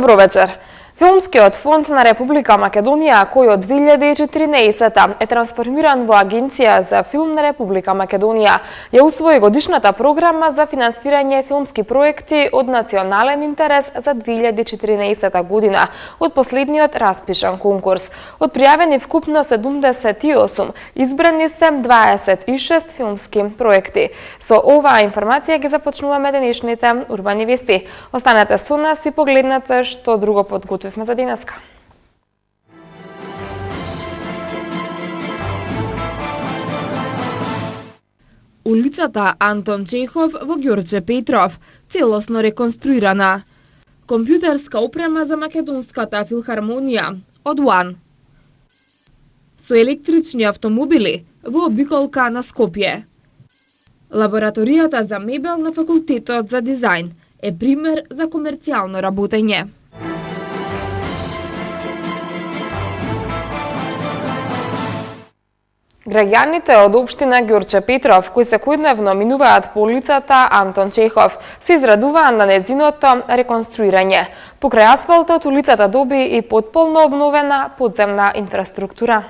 Добро вечер. Филмскиот фонд на Република Македонија, кој од 2014 е трансформиран во Агенција за филм на Република Македонија, ја усвои годишната програма за финансирање филмски проекти од национален интерес за 2014 година од последниот распишан конкурс. Од пријавени вкупно 78, избрани се 26 филмски проекти. Со оваа информација ги започнуваме денешните урбани вести. Останете со нас и погледнете што друго подготвивме за денеска. Улицата Антон Чехов во Ѓорче Петров, целосно реконструирана. Компјутерска опрема за Македонската филхармонија од УАН. Со електрични автомобили во обиколка на Скопје. Лабораторијата за мебел на Факултетот за дизајн е пример за комерцијално работење. Граѓаните од општина Ѓорче Петров, кои секојдневно минуваат по улицата Антон Чехов, се израдуваат на незиното реконструирање. Покрај асфалтот, улицата доби и потполно обновена подземна инфраструктура.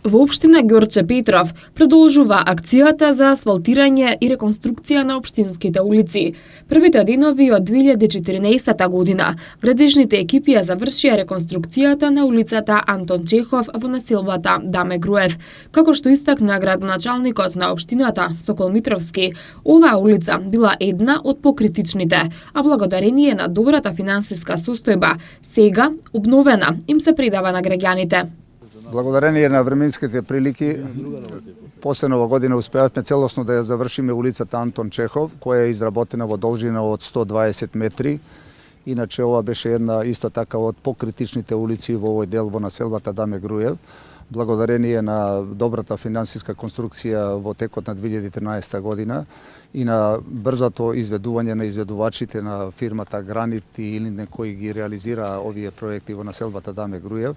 Во општина Ѓорче Петров продолжува акцијата за асфалтирање и реконструкција на општинските улици. Првите денови од 2014 година градежните екипи ја завршија реконструкцијата на улицата Антон Чехов во населбата Даме Груев. Како што истакна градоначалникот на општината Сокол Митровски, оваа улица била една од покритичните, а благодарение на добрата финансиска состојба, сега обновена им се предава на граѓаните. Благодарение на временските прилики, после нова година успеавме целосно да ја завршиме улицата Антон Чехов, која е изработена во должина од 120 метри. Иначе ова беше една исто така од покритичните улици во овој дел во населбата Даме Груев. Благодарение на добрата финансиска конструкција во текот на 2013 година и на брзото изведување на изведувачите на фирмата Гранит или кои ги реализира овие проекти во населбата Даме Груев,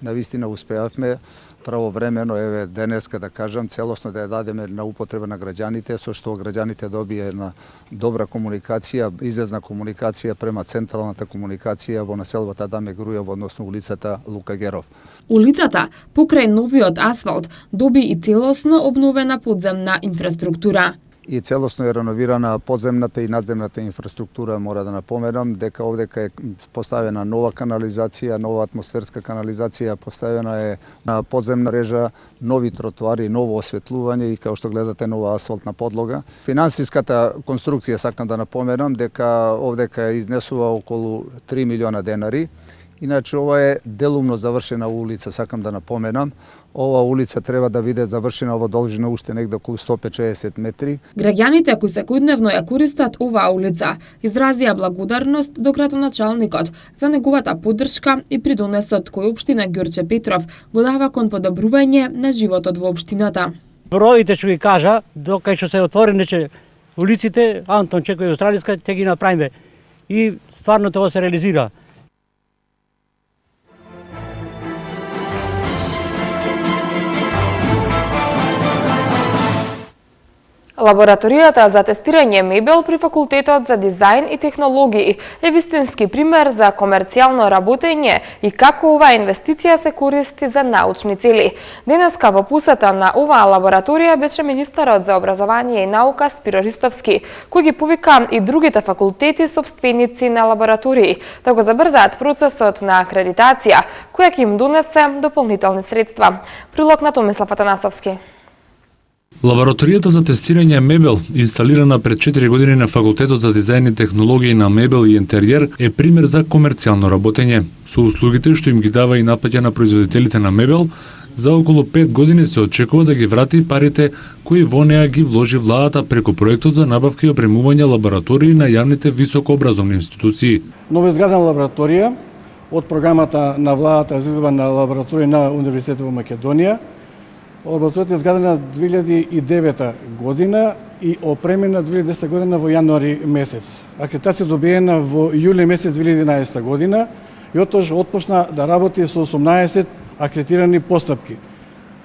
навистина успеавме правовремено, еве денеска да кажам, целосно да ја дадеме на употреба на граѓаните, со што граѓаните добие една добра комуникација, излезна комуникација према централната комуникација во населбата Даме Груев, односно улицата Лука Геров. Улицата, покрај новиот асфалт, доби и целосно обновена подземна инфраструктура. И целосно е реновирана подземната и надземната инфраструктура. Мора да напоменам дека овдека е поставена нова канализација, нова атмосферска канализација, поставена е на подземна мрежа, нови тротоари, ново осветлување и како што гледате нова асфалтна подлога. Финансиската конструкција сакам да напоменам дека овдека изнесува околу 3 милиона денари. Иначе ова е делумно завршена улица, сакам да напоменам. Ова улица треба да биде завршена во должина уште негде околу 150 метри. Граѓаните кои секојдневно ја користат оваа улица изразија благодарност до градоначалникот за неговата поддршка и придонесот кој општина Ѓорче Петров го дава кон подобрување на животот во општината. Броите што ги кажа, докај што се отворени улиците, Антон Чехов и Австралиска, ќе ги направиме. И стварно тоа се реализира. Лабораторијата за тестирање мебел при Факултетот за дизајн и технологии е вистински пример за комерцијално работење и како оваа инвестиција се користи за научни цели. Денеска во посета на оваа лабораторија беше министерот за образование и наука Спиро Ристовски, кој ги повика и другите факултети сопственици на лаборатории да го забрзаат процесот на акредитација, која ќе им донесе дополнителни средства. Прилог на Томислав Атанасовски. Лабораторијата за тестирање мебел, инсталирана пред 4 години на Факултетот за дизајн и технологии на мебел и интериер, е пример за комерцијално работење. Со услугите што им ги дава и наплаќа на производителите на мебел, за околу 5 години се очекува да ги врати парите кои во неа ги вложи владата преку проектот за набавка и опремување лаборатории на јавните високообразовни институции. Новоизградена лабораторија од програмата на владата за изградба на лабораторија на Универзитетот во Македонија. Лабораторијата е изградена 2009 година и опремена 2010 година во јануари месец. Акредитација добиена во јули месец 2011 година и оттоаш отпочна да работи со 18 акредитирани постапки.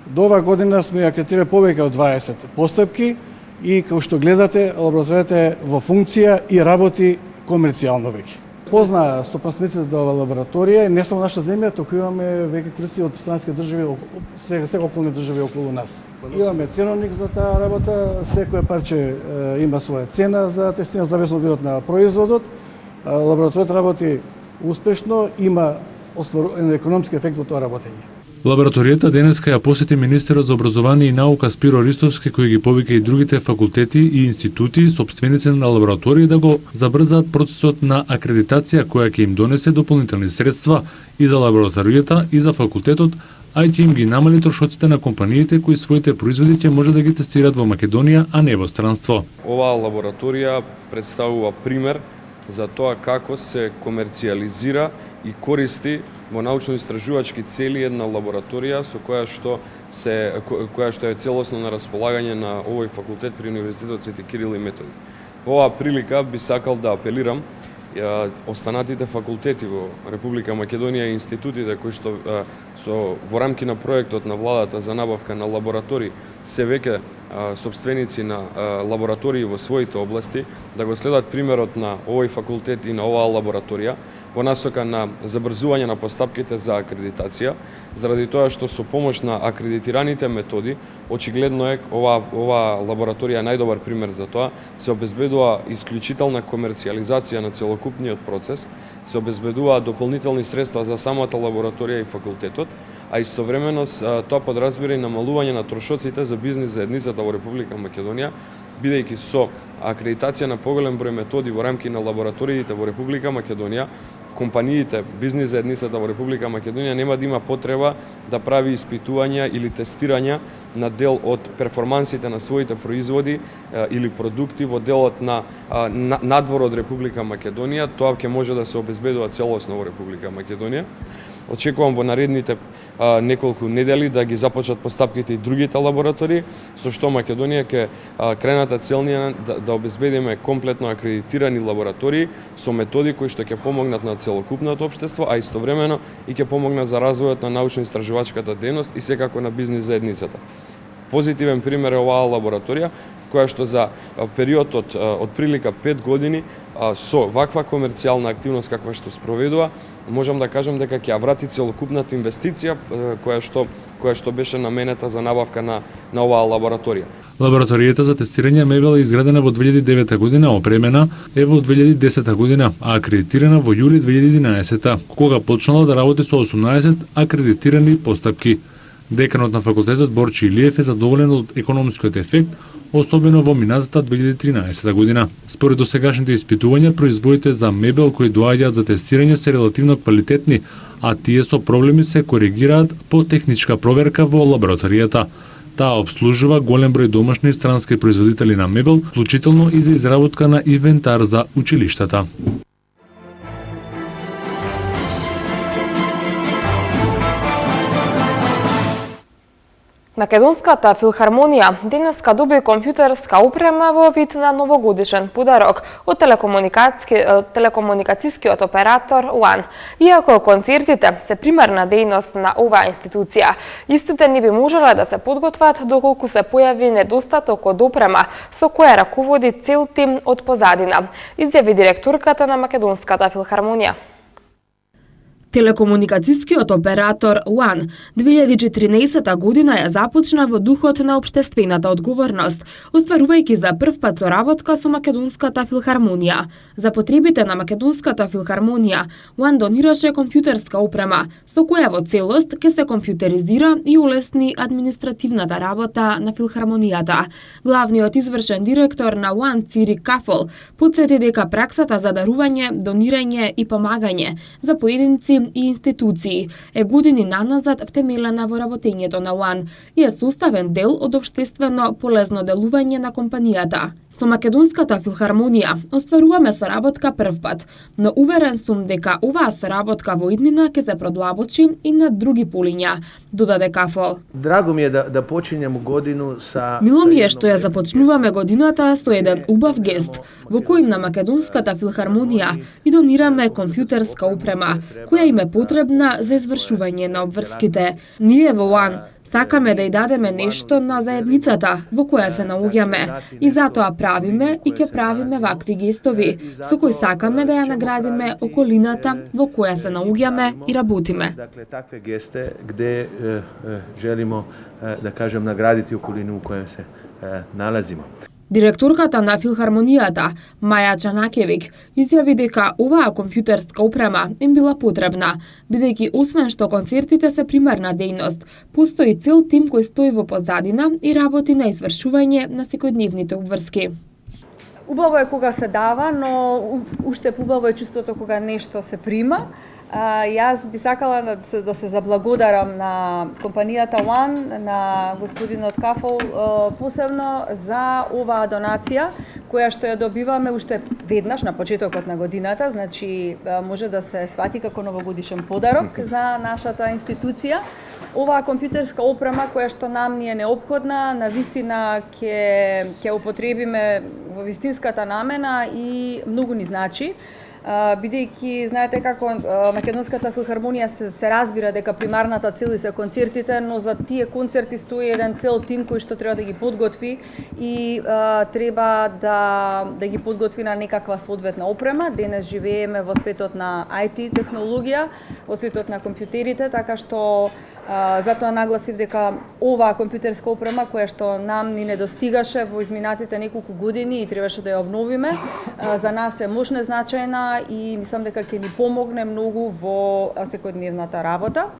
До оваа година сме акредитирали повеќе од 20 постапки и како што гледате, лабораторијата е во функција и работи комерцијално веќе. Позна стопанствениците до лабораторија, не само наша земја, туку имаме веќе користи од странски држави, сега околни држави околу нас. Имаме ценовник за таа работа, секој парче има своја цена за тестирање, зависно од видот на производот. Лабораторијата работи успешно, има остваруван економски ефект во тоа работење. Лабораторијата денеска ја посети министерот за образование и наука Спиро Ристовски, кој ги повика и другите факултети и институти собственици на лаборатории да го забрзаат процесот на акредитација која ќе им донесе дополнителни средства и за лабораторијата и за факултетот, а и ќе им ги намали трошоците на компаниите кои своите производи ќе може да ги тестираат во Македонија, а не во странство. Оваа лабораторија представува пример за тоа како се комерцијализира и користи во научно-истражувачки цели една лабораторија со која што е целосно на располагање на овој факултет при Универзитетот Свети Кирил и Методи. Во оваа прилика би сакал да апелирам останатите факултети во Република Македонија и институтите кои што во рамки на проектот на владата за набавка на лаборатории се веќе собственици на лаборатории во своите области, да го следат примерот на овој факултет и на оваа лабораторија во насока на забрзување на постапките за акредитација, заради тоа што со помош на акредитираните методи, очигледно е оваа лабораторија најдобар пример за тоа, се обезбедува исклучителна комерцијализација на целокупниот процес, се обезбедува дополнителни средства за самата лабораторија и факултетот, а истовремено тоа подразбира и намалување на трошоците за бизнис заедницата во Република Македонија, бидејќи со акредитација на поголем број методи во рамки на лабораториите во Република Македонија, компаниите, бизнис заедницата во Република Македонија нема да има потреба да прави испитувања или тестирања на дел од перформансите на своите производи или продукти во делот на надвор од Република Македонија. Тоа ќе може да се обезбедува целосно во Република Македонија. Очекувам во наредните неколку недели да ги започнат постапките и другите лаборатории, со што Македонија ќе крената целнија да обезбедиме комплетно акредитирани лаборатории со методи кои што ќе помогнат на целокупното општество, а истовремено и ќе помогнат за развојот на научно-истражувачката дејност и секако на бизнис заедницата. Позитивен пример е оваа лабораторија, која што за периодот од прилика 5 години со ваква комерцијална активност каква што спроведува, можам да кажам дека ќе ја врати целокупната инвестиција која што беше наменета за набавка на оваа лабораторија. Лабораторијата за тестирање мебел е изградена во 2009 година, опремена е во 2010 година, а акредитирана во јули 2011, кога почнала да работи со 18 акредитирани постапки. Деканот на факултетот Борче Илиев е задоволен од економскиот ефект, особено во минатата 2013 година. Според досегашните испитувања, производите за мебел кои доаѓаат за тестирање се релативно квалитетни, а тие со проблеми се коригираат по техничка проверка во лабораторијата. Таа обслужува голем број домашни и странски производители на мебел, вклучително и за изработка на инвентар за училиштата. Македонската филхармонија денеска доби компјутерска опрема во вид на новогодишен подарок од телекомуникацијскиот оператор УАН. Иако концертите се примарна дејност на оваа институција, истите не би можеле да се подготват доколку се појави недостаток од опрема со која раководи цел тим од позадина, изјави директорката на Македонската филхармонија. Телекомуникацијскиот оператор УАН 2014 година ја започна во духот на општествената одговорност, остварувајќи за прв пат соработка со Македонската филхармонија. За потребите на Македонската филхармонија, УАН донираше компјутерска опрема, со која во целост ќе се компјутеризира и улесни административната работа на филхармонијата. Главниот извршен директор на УАН Цири Кафол потсети дека праксата за дарување, донирање и помагање за поединци и институции е години наназад втемелена во работењето на УАН и е составен дел од општествено полезно делување на компанијата. Со Македонската филхармонија остваруваме соработка прв пат, но уверен сум дека оваа соработка во иднина ќе се продлабочи и на други полиња, додаде Кафол. Драго ми е да почињемо годину са... Мило ми е што ја започнуваме годината со еден убав гест, во кој на Македонската филхармонија и донираме компјутерска опрема, која им е потребна за извршување на обврските. Ние во УАН Сакаме да ја дадеме нешто на заедницата во која се наоѓаме и затоа правиме и ќе правиме вакви гестови со кои сакаме да ја наградиме околината во која се наоѓаме и работиме. Dakle, takve geste gde želimo, da kažem, nagraditi okolinu u kojoj se nalazimo. Директорката на Филхармонијата, Маја Чанакевик, изјави дека оваа компјутерска опрема им била потребна, бидејќи освен што концертите се примарна дејност, постои цел тим кој стои во позадина и работи на извршување на секојдневните обврски. Убаво е кога се дава, но уште убаво е чувството кога нешто се прима. Јас би сакала да се заблагодарам на компанијата One, на господинот Кафол посебно за оваа донација која што ја добиваме уште веднаш на почетокот на годината, значи може да се свати како новогодишен подарок за нашата институција. Оваа компјутерска опрема која што нам ни е неопходна, на вистина ќе употребиме во вистинската намена и многу ни значи. Бидејќи знаете како Македонската филхармонија се разбира дека примарната цел се концертите, но за тие концерти стои еден цел тим кој што треба да ги подготви и треба да ги подготви на некаква соодветна опрема. Денес живееме во светот на IT технологија, во светот на компјутерите, така што затоа нагласив дека оваа компјутерска опрема која што нам ни недостигаше во изминатите неколку години и требаше да ја обновиме, за нас е мощна значајна и мислам дека ќе ни помогне многу во секојдневната работа.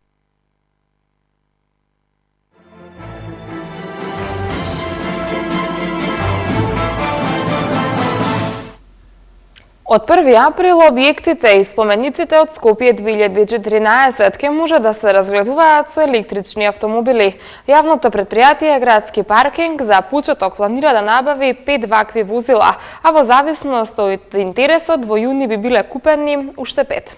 Од 1 април објектите и спомениците од Скопје 2014 ќе може да се разгледуваат со електрични автомобили. Јавното претпријатие Градски паркинг за почеток планира да набави 5 вакви возила, а во зависност од интересот во јуни би биле купени уште 5.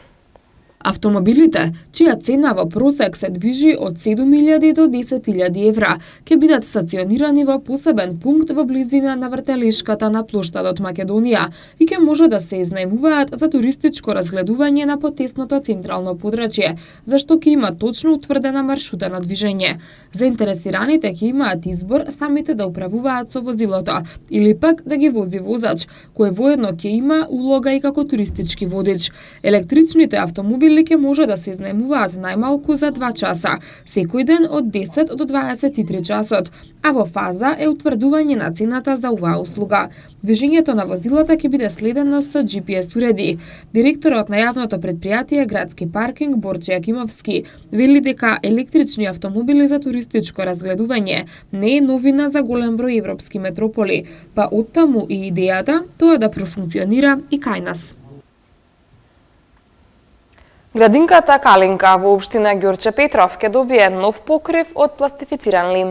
Автомобилите, чија цена во просек се движи од 7.000 до 10.000 евра, ќе бидат стационирани во посебен пункт во близина на вртелишката на плоштадот Македонија и ќе може да се изнајмуваат за туристичко разгледување на потесното централно подрачје, зашто ќе има точно утврдена маршрута на движење. Заинтересираните ќе имаат избор самите да управуваат со возилото или пак да ги вози возач, кој воедно ќе има улога и како туристички водич. Електричните автомобили ќе може да се изнајмуваат најмалку за 2 часа, секој ден од 10 до 23 часот, а во фаза е утврдување на цената за оваа услуга. Движењето на возилата ќе биде следено со GPS уреди. Директорот на јавното претпријатие Градски паркинг Борче Јакимовски вели дека електрични автомобили за туристичко разгледување не е новина за голем број европски метрополи, па оттаму и идејата тоа да профункционира и кај нас. Градинката Калинка во општина Ѓорче Петров ќе добие нов покрив од пластифициран лим.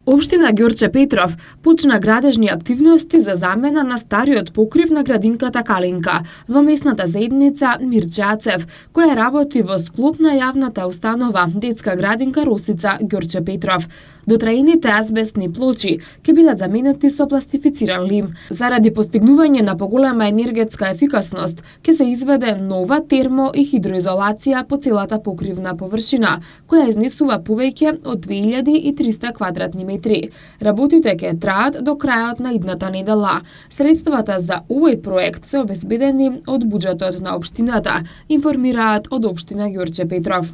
Општина Ѓорче Петров почна градежни активности за замена на стариот покрив на градинката Калинка во местната заедница Мирче Ацев, која работи во склоп на јавната установа Детска градинка Росица Ѓорче Петров. Дотраените азбестни плочи ќе бидат заменети со пластифициран лим. Заради постигнување на поголема енергетска ефикасност, ќе се изведе нова термо и хидроизолација по целата покривна површина, која изнесува повеќе од 2300 квадратни метри. Работите ќе траат до крајот на идната недела. Средствата за овој проект се обезбедени од буџетот на општината, информираат од општина Ѓорче Петров.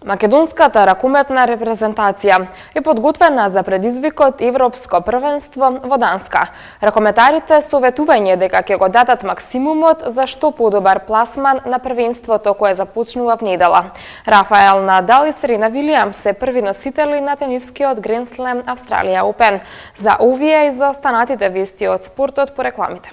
Македонската ракометна репрезентација е подготвена за предизвикот Европско првенство во Данска. Ракометарите советување дека ќе го дадат максимумот за што подобар пласман на првенството кое започнува в недела. Рафаел Надал и Серена Вилијамс се први носители на тенискиот Гранд Слем Австралија Опен. За овие и за останатите вести од спортот по рекламите.